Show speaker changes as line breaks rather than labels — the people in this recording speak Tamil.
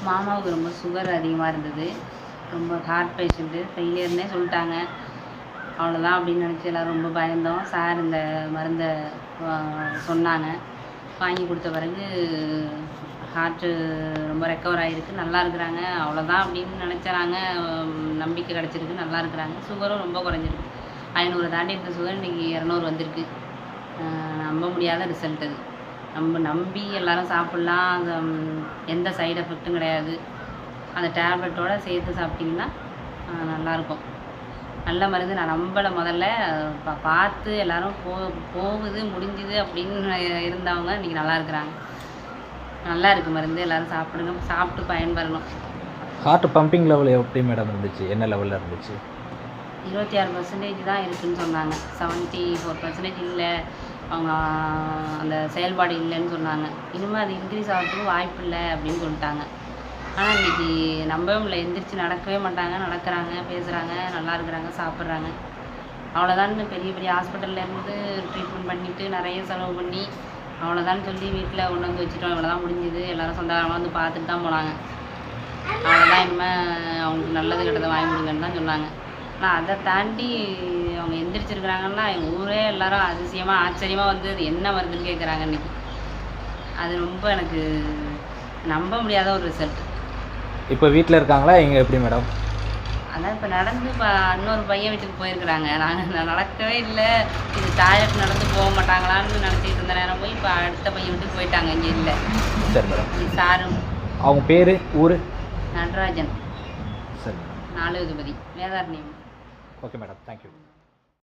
மாமாவுக்கு ரொம்ப சுகர் அதிகமாக இருந்தது. ரொம்ப ஹார்ட் பேஷண்ட்டு, ஃபெயிலியர்னே சொல்லிட்டாங்க. அவ்வளோதான் அப்படின்னு நினச்சி எல்லோரும் ரொம்ப பயந்தோம். சார் இந்த மருந்தை சொன்னாங்க. வாங்கி கொடுத்த பிறகு ஹார்ட்டு ரொம்ப ரெக்கவர் ஆகிருக்கு, நல்லா இருக்கிறாங்க. அவ்வளோதான் அப்படின்னு நினச்சாங்க. நம்பிக்கை கிடச்சிருக்கு, நல்லா இருக்கிறாங்க. சுகரும் ரொம்ப குறைஞ்சிருக்கு. 500 தாண்டி இருக்க சுகர் இன்றைக்கி 200 வந்திருக்கு. நம்ப முடியாத ரிசல்ட் அது. நம்பி எல்லோரும் சாப்பிட்லாம். அது எந்த சைடு எஃபெக்ட்டும் கிடையாது. அந்த டேப்லெட்டோடு சேர்த்து சாப்பிட்டிங்கன்னா நல்லாயிருக்கும். நல்ல மருந்து. நான் நம்பலை முதல்ல. பார்த்து எல்லோரும் போகுது முடிஞ்சுது அப்படின்னு இருந்தவங்க இன்றைக்கி நல்லா இருக்கிறாங்க. நல்லா இருக்குது மருந்து. எல்லோரும் சாப்பிடுங்க, சாப்பிட்டு பயன்பெறணும்.
ஹார்ட் பம்பிங் லெவல் எப்படி மேடம் இருந்துச்சு? என்ன லெவலில் இருந்துச்சு?
26% தான் இருக்குதுன்னு சொன்னாங்க. 74% இல்லை, அவங்க அந்த செயல்பாடு இல்லைன்னு சொன்னாங்க. இனிமேல் அது இன்க்ரீஸ் ஆகிறதுக்கு வாய்ப்பு இல்லை அப்படின்னு சொல்லிட்டாங்க. ஆனால் இன்றைக்கி நம்பவே இல்லை. எந்திரிச்சு நடக்கவே மாட்டாங்க, நடக்கிறாங்க, பேசுகிறாங்க, நல்லா இருக்கிறாங்க, சாப்பிட்றாங்க. அவ்வளோதான்னு பெரிய பெரிய ஹாஸ்பிட்டல்லேருந்து ட்ரீட்மெண்ட் பண்ணிவிட்டு நிறைய செலவு பண்ணி அவ்வளோதான் சொல்லி வீட்டில் கொண்டு வந்து வச்சுட்டோம். இவ்வளோதான் முடிஞ்சுது. எல்லோரும் சொந்தக்காரமாக வந்து பார்த்துட்டு தான் போனாங்க. அவ்வளோதான், இனிமேல் அவங்களுக்கு நல்லது கெட்டதை வாங்கி கொடுங்கன்னு தான் சொன்னாங்க. ஆனால் அதை தாண்டி அவங்க எந்திரிச்சிருக்கிறாங்கன்னா எங்கள் ஊரே எல்லோரும் அதிசயமாக ஆச்சரியமாக வந்து அது என்ன வருதுன்னு கேட்குறாங்க இன்றைக்கி. அது ரொம்ப எனக்கு நம்ப முடியாத ஒரு ரிசல்ட்.
இப்போ வீட்டில் இருக்காங்களா? எங்கே எப்படி மேடம்?
அதான் இப்போ நடந்து இன்னொரு பையன் வீட்டுக்கு போயிருக்கிறாங்க. நான் நடக்கவே இல்லை. இது டாய்லெட் நடந்து போக மாட்டாங்களான்னு நினச்சிட்டு இருந்த நேரம் போய் இப்போ அடுத்த பையன் வீட்டுக்கு போயிட்டாங்க. இங்கே இல்லை.
சரி மேடம்.
சாரும்.
அவங்க பேர், ஊர்?
நடராஜன்.
சரி.
4 வேதாரண்யம்.
Okay madam, thank you.